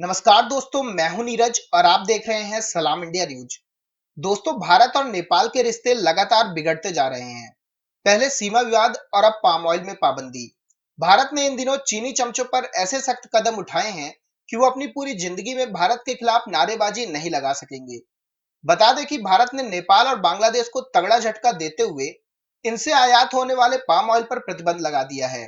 नमस्कार दोस्तों, मैं हूं नीरज और आप देख रहे हैं सलाम इंडिया न्यूज। दोस्तों, भारत और नेपाल के रिश्ते लगातार बिगड़ते जा रहे हैं। पहले सीमा विवाद और अब पाम ऑयल में पाबंदी। भारत ने इन दिनों चीनी चमचों पर ऐसे सख्त कदम उठाए हैं कि वो अपनी पूरी जिंदगी में भारत के खिलाफ नारेबाजी नहीं लगा सकेंगे। बता दें कि भारत ने नेपाल और बांग्लादेश को तगड़ा झटका देते हुए इनसे आयात होने वाले पाम ऑयल पर प्रतिबंध लगा दिया है।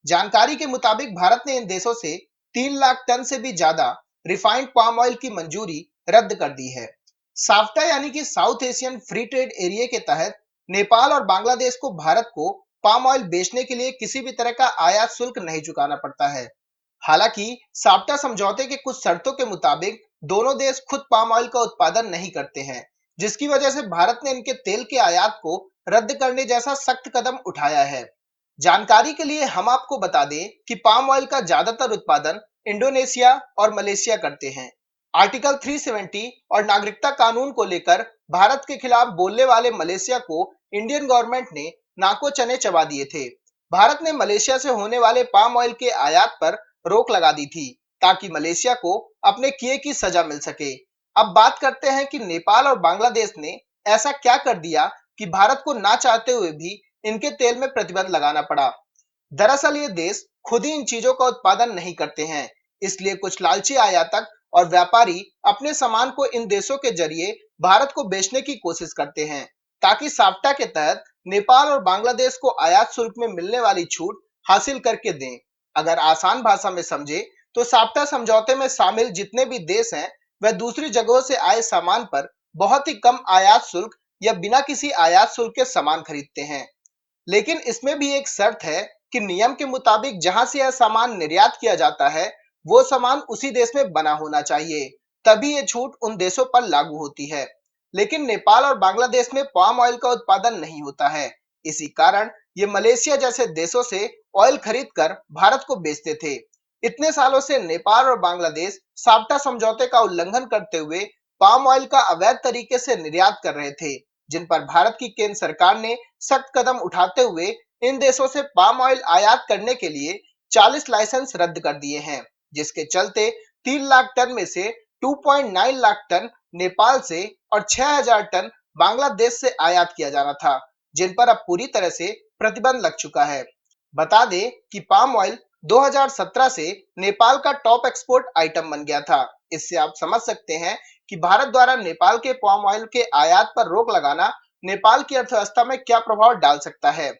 जानकारी के मुताबिक भारत ने इन देशों से 3 लाख टन से भी ज्यादा रिफाइंड पाम ऑयल की मंजूरी रद्द कर दी है। साफ्टा यानी कि south Asian free trade area के तहत नेपाल और बांग्लादेश को भारत को पाम ऑयल बेचने के लिए किसी भी तरह का आयात शुल्क नहीं चुकाना पड़ता है। हालांकि साफ्टा समझौते के कुछ शर्तों के मुताबिक दोनों देश खुद पाम ऑयल का उत्पादन नहीं करते हैं, जिसकी वजह से भारत ने इनके तेल के आयात को रद्द करने जैसा सख्त कदम उठाया है। जानकारी के लिए हम आपको बता दें कि पाम ऑयल का ज्यादातर उत्पादन इंडोनेशिया और मलेशिया करते हैं। आर्टिकल 370 और नागरिकता कानून को लेकर भारत के खिलाफ बोलने वाले मलेशिया को इंडियन गवर्नमेंट ने नाको चने चबा दिए थे। भारत ने मलेशिया से होने वाले पाम ऑयल के आयात पर रोक लगा दी थी ताकि मलेशिया को अपने किए की सजा मिल सके। अब बात करते हैं कि नेपाल और बांग्लादेश ने ऐसा क्या कर दिया कि भारत को ना चाहते हुए भी इनके तेल में प्रतिबंध लगाना पड़ा। दरअसल ये देश खुद ही इन चीजों का उत्पादन नहीं करते हैं, इसलिए कुछ लालची आयातक और व्यापारी अपने सामान को इन देशों के जरिए भारत को बेचने की कोशिश करते हैं ताकि साफ्टा के तहत नेपाल और बांग्लादेश को आयात शुल्क में मिलने वाली छूट हासिल करके दें। अगर आसान भाषा में समझे तो साफ्टा समझौते में शामिल जितने भी देश हैं वह दूसरी जगहों से आए सामान पर बहुत ही कम आयात शुल्क या बिना किसी आयात शुल्क के सामान खरीदते हैं। लेकिन इसमें भी एक शर्त है कि नियम के मुताबिक जहां से यह सामान निर्यात किया जाता है वो सामान उसी देश में बना होना चाहिए, तभी ये छूट उन देशों पर लागू होती है। लेकिन नेपाल और बांग्लादेश में पाम ऑयल का उत्पादन नहीं होता है, इसी कारण ये मलेशिया जैसे देशों से ऑयल खरीद कर भारत को बेचते थे। इतने सालों से नेपाल और बांग्लादेश साफ्टा समझौते का उल्लंघन करते हुए पाम ऑयल का अवैध तरीके से निर्यात कर रहे थे, जिन पर भारत की केंद्र सरकार ने सख्त कदम उठाते हुए इन देशों से पाम ऑयल आयात करने के लिए 40 लाइसेंस रद्द कर दिए हैं, जिसके चलते 3 लाख टन में से 2.9 लाख टन नेपाल से और 6,000 टन बांग्लादेश से आयात किया जाना था, जिन पर अब पूरी तरह से प्रतिबंध लग चुका है। बता दें कि पाम ऑयल 2017 से नेपाल का टॉप एक्सपोर्ट आइटम बन गया था। इससे आप समझ सकते हैं कि भारत द्वारा नेपाल के पाम ऑयल के आयात पर रोक लगाना नेपाल की अर्थव्यवस्था में क्या प्रभाव डाल सकता है।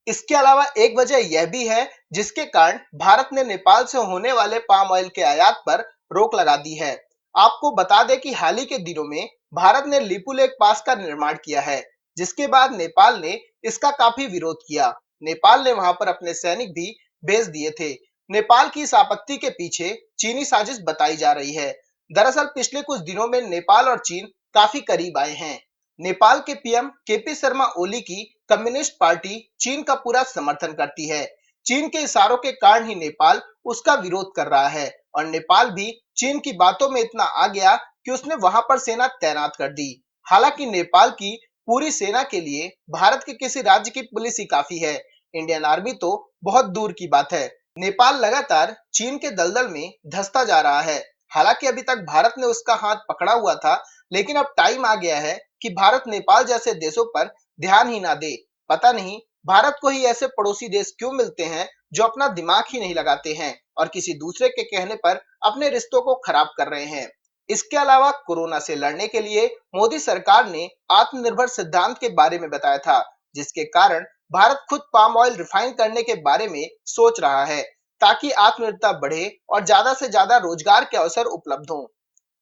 इसके अलावा एक वजह यह भी है जिसके कारण भारत ने नेपाल से होने वाले पाम ऑयल के आयात पर रोक लगा दी है। आपको बता दें कि हाल ही के दिनों में भारत ने लिपुलेख पास का निर्माण किया है, जिसके बाद नेपाल ने इसका काफी विरोध किया। नेपाल ने वहां पर अपने सैनिक भी भेज दिए थे। नेपाल की इस आपत्ति के पीछे चीनी साजिश बताई जा रही है। दरअसल पिछले कुछ दिनों में नेपाल और चीन काफी करीब आए हैं। नेपाल के पीएम केपी शर्मा ओली की कम्युनिस्ट पार्टी चीन का पूरा समर्थन करती है। चीन के इशारों के कारण ही नेपाल उसका विरोध कर रहा है और नेपाल भी चीन की बातों में इतना आ गया कि उसने वहां पर सेना तैनात कर दी। हालांकि नेपाल की पूरी सेना के लिए भारत के किसी राज्य की पुलिस ही काफी है। इंडियन आर्मी तो बहुत दूर की बात है। नेपाल लगातार चीन के दलदल में धंसता जा रहा है। हालांकि अभी तक भारत ने उसका हाथ पकड़ा हुआ था, लेकिन अब टाइम आ गया है कि भारत नेपाल जैसे देशों पर ध्यान ही ना दे। पता नहीं भारत को ही ऐसे पड़ोसी देश क्यों मिलते हैं जो अपना दिमाग ही नहीं लगाते हैं और किसी दूसरे के कहने पर अपने रिश्तों को खराब कर रहे हैं। इसके अलावा कोरोना से लड़ने के लिए मोदी सरकार ने आत्मनिर्भर सिद्धांत के बारे में बताया था, जिसके कारण भारत खुद पाम ऑयल रिफाइन करने के बारे में सोच रहा है ताकि आत्मनिर्भरता बढ़े और ज्यादा से ज्यादा रोजगार के अवसर उपलब्ध हों।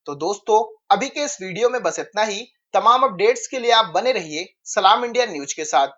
तो दोस्तों, अभी के इस वीडियो में बस इतना ही। तमाम अपडेट्स के लिए आप बने रहिए सलाम इंडिया न्यूज के साथ।